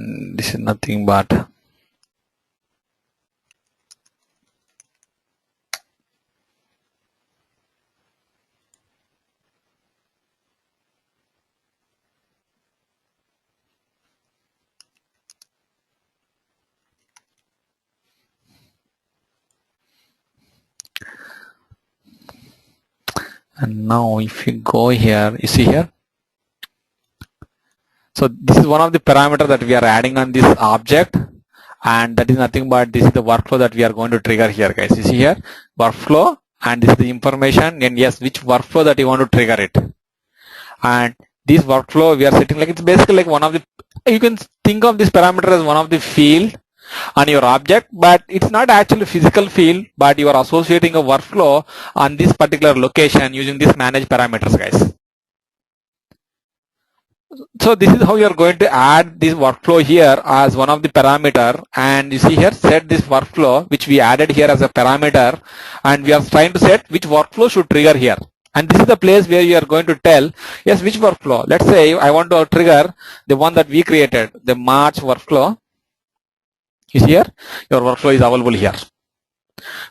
and this is nothing but and now if you go here, you see here. So this is one of the parameters that we are adding on this object, and that is nothing but this is the workflow that we are going to trigger here, guys. You see here, workflow, and this is the information, and yes, which workflow that you want to trigger it. And this workflow we are setting, like, it's basically like one of the, you can think of this parameter as one of the field on your object, but it's not actually physical field, but you are associating a workflow on this particular location using this manage parameters, guys. So this is how you are going to add this workflow here as one of the parameter, and you see here, set this workflow which we added here as a parameter, and we are trying to set which workflow should trigger here. And this is the place where you are going to tell, yes, which workflow. Let's say I want to trigger the one that we created, the March workflow. You see here, your workflow is available here,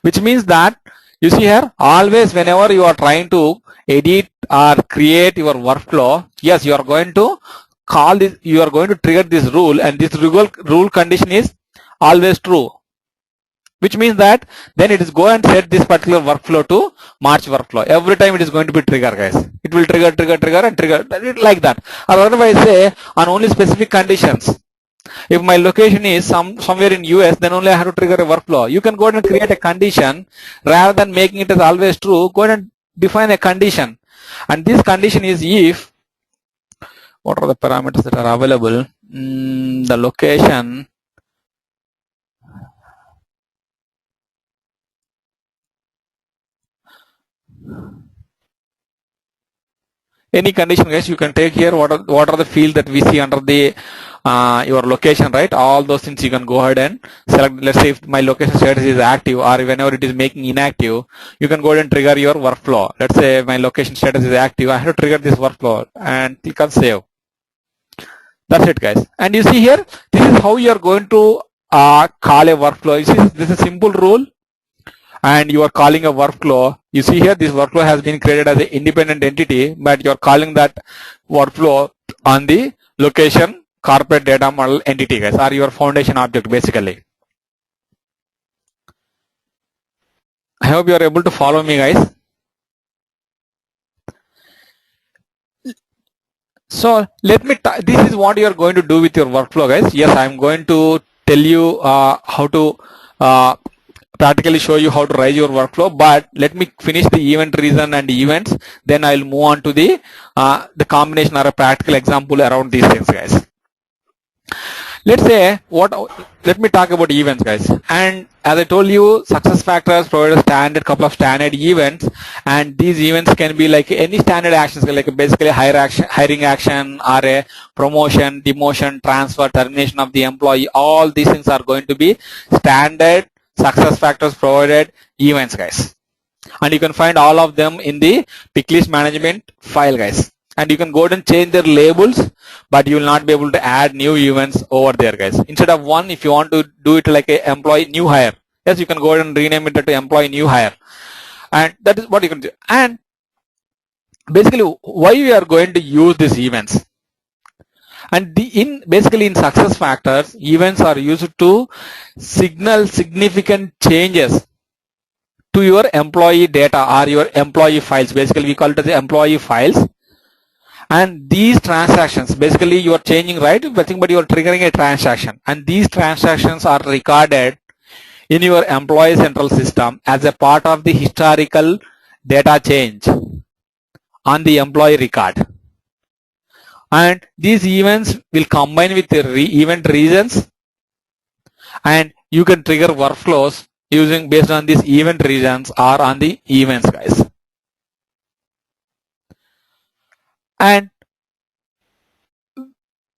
which means that you see here, always whenever you are trying to edit or create your workflow, yes, you are going to call this, you are going to trigger this rule, and this rule condition is always true, which means that then it is go and set this particular workflow to March workflow. Every time it is going to be trigger, guys. It will trigger and trigger like that. Or otherwise say on only specific conditions. If my location is somewhere in US, then only I have to trigger a workflow. You can go ahead and create a condition rather than making it as always true. Go ahead and define a condition, and this condition is if, what are the parameters that are available? The location, any condition, guys, you can take here. What are the fields that we see under the your location, right? All those things you can go ahead and select. Let's say if my location status is active, or whenever it is making inactive, you can go ahead and trigger your workflow. Let's say my location status is active, I have to trigger this workflow, and click on save. That's it, guys. And you see here, this is how you are going to call a workflow. You see, this is a simple rule, and you are calling a workflow. You see here, this workflow has been created as an independent entity, but you are calling that workflow on the location corporate data model entity, guys, or your foundation object, basically. I hope you are able to follow me, guys. So let me, this is what you are going to do with your workflow, guys. Yes, I am going to tell you how to practically show you how to write your workflow, but let me finish the event reason and events, then I will move on to the combination or a practical example around these things, guys. Let's say let me talk about events, guys. And as I told you, SuccessFactors provide a couple of standard events, and these events can be like any standard actions, like basically hiring action, or a promotion, demotion, transfer, termination of the employee. All these things are going to be standard SuccessFactors provided events, guys. And you can find all of them in the pick list management file, guys. And you can go ahead and change their labels, but you will not be able to add new events over there, guys. Instead of one, if you want to do it like a employee new hire, yes, you can go ahead and rename it to employee new hire, and that is what you can do. And basically, why we are going to use these events? And basically in SuccessFactors, events are used to signal significant changes to your employee data or your employee files. Basically, we call it as the employee files. And these transactions, basically you are changing, right? But you are triggering a transaction, and these transactions are recorded in your employee central system as a part of the historical data change on the employee record. And these events will combine with the event reasons, and you can trigger workflows using based on these event reasons or on the events, guys. And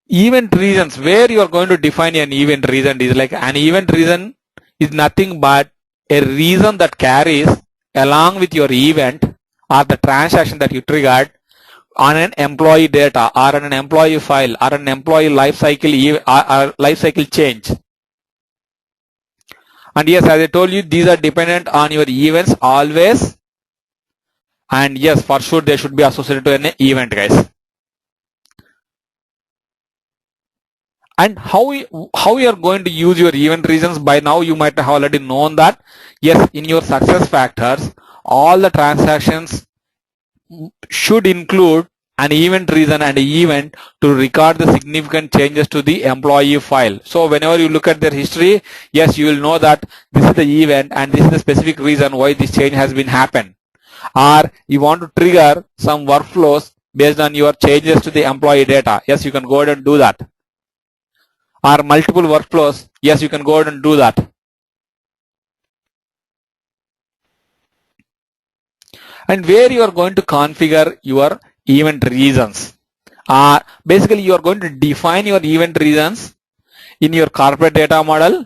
event reasons, where you are going to define an event reason is like an event reason is nothing but a reason that carries along with your event or the transaction that you triggered on an employee data or on an employee file or an employee life cycle life cycle change. And yes, as I told you, these are dependent on your events always. And yes, for sure they should be associated to an event, guys. And how you are going to use your event reasons? By now you might have already known that yes, in your success factors, all the transactions should include an event reason and an event to record the significant changes to the employee file. So whenever you look at their history, yes, you will know that this is the event and this is the specific reason why this change has been happened. Or you want to trigger some workflows based on your changes to the employee data. Yes, you can go ahead and do that. Or multiple workflows. Yes, you can go ahead and do that. And where you are going to configure your event reasons. Basically you are going to define your event reasons in your corporate data model,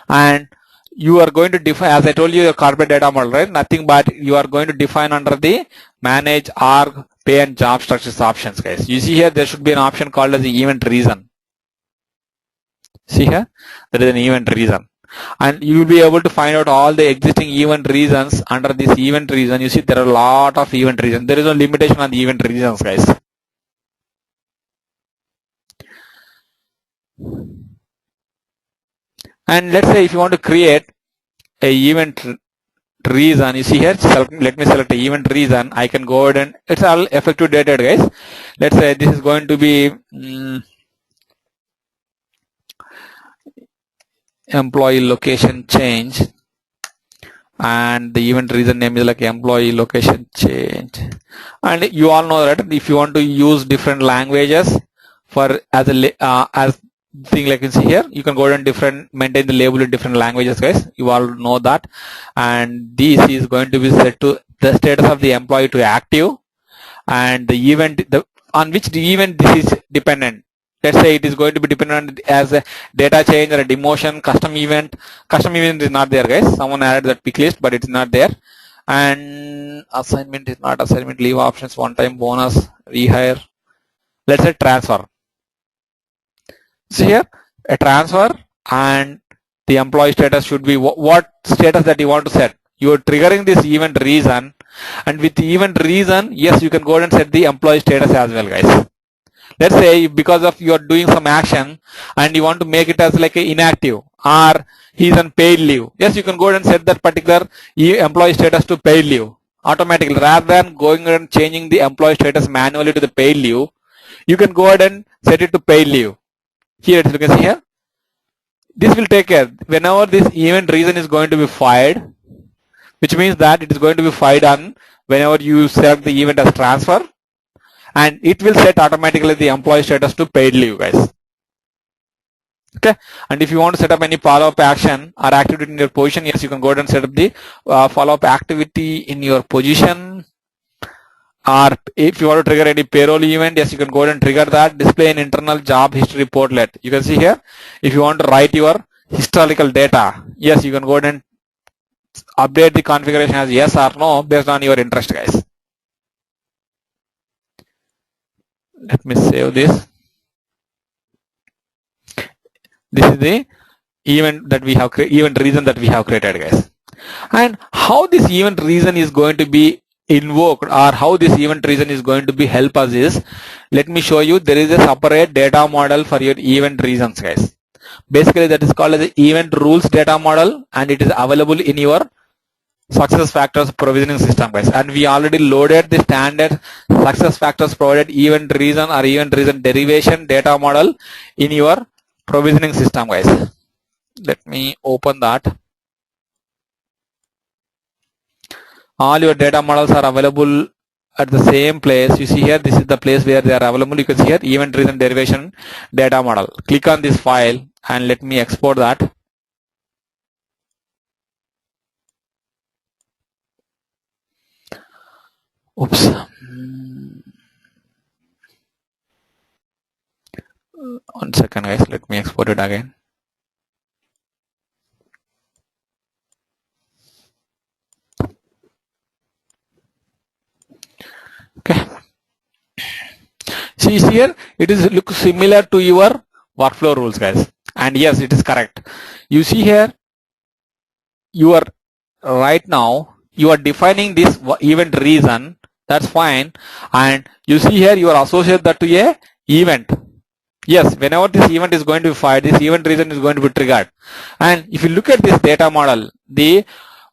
and you are going to define, as I told you, your corporate data model, right? Nothing but you are going to define under the manage, org, pay and job structures options, guys. You see here there should be an option called as the event reason. See here, there is an event reason. And you will be able to find out all the existing event reasons under this event reason. You see there are a lot of event reasons. There is no limitation on the event reasons, guys. And let's say if you want to create a event reason, you see here, let me select the event reason. I can go ahead and it's all effective dated, guys. Let's say this is going to be employee location change, and the event reason name is like employee location change. And you all know that if you want to use different languages for as thing, like you can see here, you can go ahead and maintain the label in different languages, guys. You all know that. And this is going to be set to the status of the employee to active, and the event on which the event this is dependent. Let's say it is going to be dependent as a data change or a demotion. Custom event is not there, guys. Someone added that pick list, but it's not there. And assignment is not assignment, leave options, one time bonus, rehire. Let's say transfer. See here, a transfer, and the employee status should be what status that you want to set. You are triggering this event reason, and with the event reason, yes, you can go ahead and set the employee status as well, guys. Let's say because of you are doing some action and you want to make it as like a inactive, or he's on paid leave. Yes, you can go ahead and set that particular employee status to paid leave automatically, rather than going and changing the employee status manually to the paid leave. You can go ahead and set it to paid leave. Here, you can see here, this will take care whenever this event reason is going to be fired, which means that it is going to be fired on whenever you select the event as transfer, and it will set automatically the employee status to paid leave, guys. Okay. And if you want to set up any follow-up action or activity in your position, yes, you can go ahead and set up the follow-up activity in your position. Or if you want to trigger any payroll event, yes, you can go ahead and trigger that. Display an internal job history portlet. You can see here, if you want to write your historical data, yes, you can go ahead and update the configuration as yes or no based on your interest, guys. Let me save this. This is the event that we have event reason that we have created, guys. And how this event reason is going to be invoked, or how this event reason is going to be help us is, let me show you. There is a separate data model for your event reasons, guys. Basically that is called as the event rules data model, and it is available in your success factors provisioning system, guys. And we already loaded the standard success factors provided event reason or event reason derivation data model in your provisioning system, guys. Let me open that. All your data models are available at the same place. You see here, this is the place where they are available. You can see here, event reason derivation data model. Click on this file and let me export that. Oops. One second, guys. Let me export it again. Okay. see here, it is look similar to your workflow rules, guys. And yes, it is correct. You see here, you are right now, you are defining this event reason. That's fine. And you see here, you are associated that to a event. Yes, whenever this event is going to be fired, this event reason is going to be triggered. And if you look at this data model, the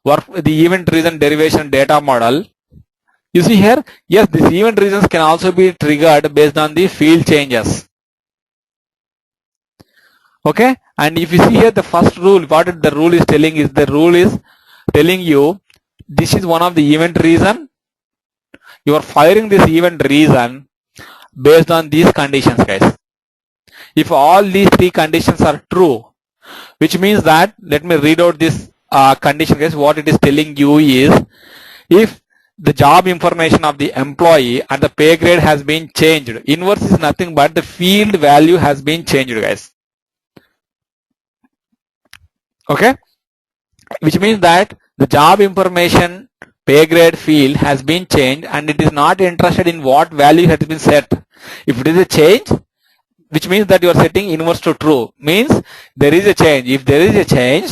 event reason derivation data model, you see here, yes, these event reasons can also be triggered based on the field changes. Okay, and if you see here the first rule, what the rule is telling is, the rule is telling you this is one of the event reason. You are firing this event reason based on these conditions, guys. If all these three conditions are true, which means that, let me read out this condition, guys. What it is telling you is, if the job information of the employee and the pay grade has been changed, inverse is nothing but the field value has been changed, guys. Okay, which means that the job information pay grade field has been changed and it is not interested in what value has been set. If it is a change, which means that you are setting inverse to true, means there is a change. If there is a change,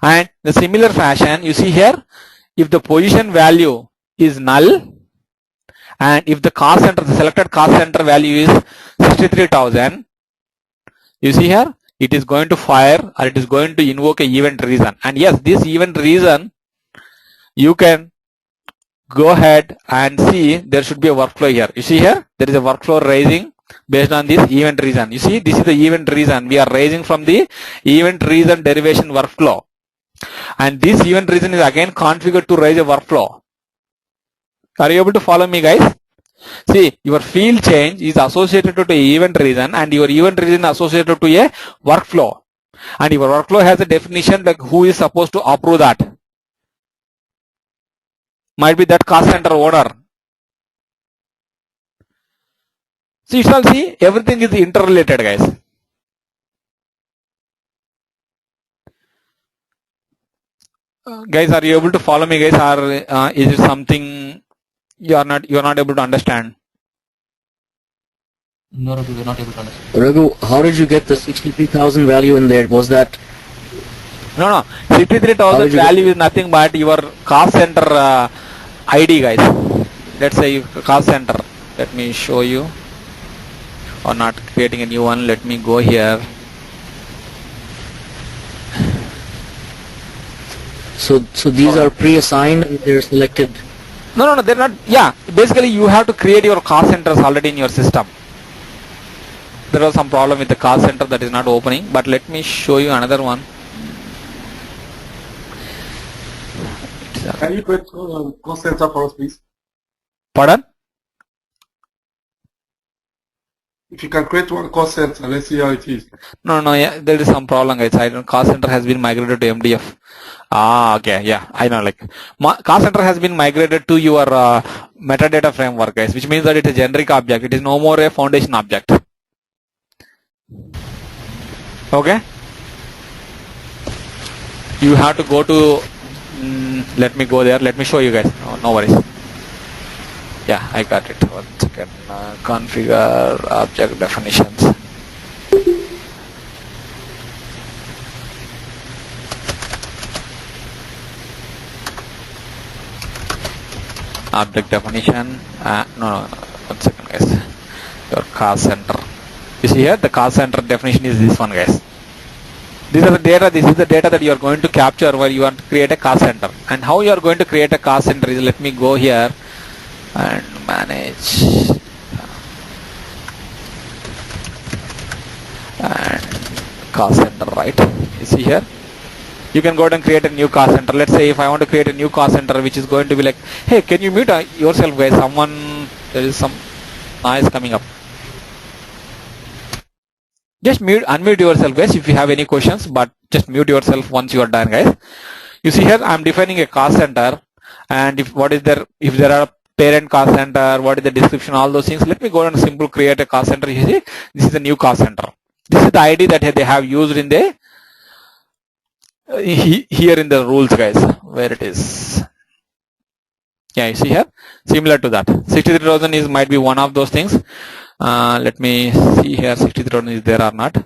and the similar fashion, you see here, if the position value is null and if the cost center, the selected cost center value is 63,000, you see here, it is going to fire or it is going to invoke a event reason. And yes, this event reason, you can go ahead and see there should be a workflow here. You see here, there is a workflow raising based on this event reason. You see, this is the event reason. We are raising from the event reason derivation workflow. And this event reason is again configured to raise a workflow. Are you able to follow me, guys? See, your field change is associated to the event reason and your event reason associated to a workflow. And your workflow has a definition like who is supposed to approve that. Might be that cost center owner. So you shall see everything is interrelated, guys. Guys, are you able to follow me, guys, or is it something you are not able to understand? No, Raghu, we're not able to understand. Raghu, how did you get the 63,000 value in there? Was that? No. 63,000 value is nothing but your cost center ID, guys. Let's say cost center. Let me show you. Or not creating a new one. Let me go here. So these are pre-assigned and they're selected? No, they're not. Yeah, basically you have to create your cost centers already in your system. There was some problem with the cost center that is not opening, but let me show you another one. Can you create cost center for us, please? Pardon? If you can create one cost center, let's see how it is. No, yeah, there is some problem, guys. I don't. Cost center has been migrated to MDF. Okay, yeah, I know. Like, cost center has been migrated to your metadata framework, guys, which means that it is a generic object. It is no more a foundation object. Okay. You have to go to. Let me go there. Let me show you guys. No worries. Yeah, I got it. 1 second. Configure object definitions. Object definition. No. 1 second, guys. Your cost center. You see here, the cost center definition is this one, guys. These are the data. This is the data that you are going to capture where you want to create a cost center. And how you are going to create a cost center is, let me go here and manage and cost center, right? You see here, you can go ahead and create a new cost center. Let's say if I want to create a new cost center which is going to be like, hey, can you mute yourself, guys? There is some noise coming up. Just unmute yourself, guys, if you have any questions, but just mute yourself once you are done, guys. You see here, I am defining a cost center, and if there are parent cost center, what is the description, all those things. Let me go and simply create a cost center. You see, this is a new cost center. This is the ID that they have used in the here in the rules, guys, where it is. Yeah, you see here, similar to that. 63,000 might be one of those things. Let me see here 63,000 is there or not.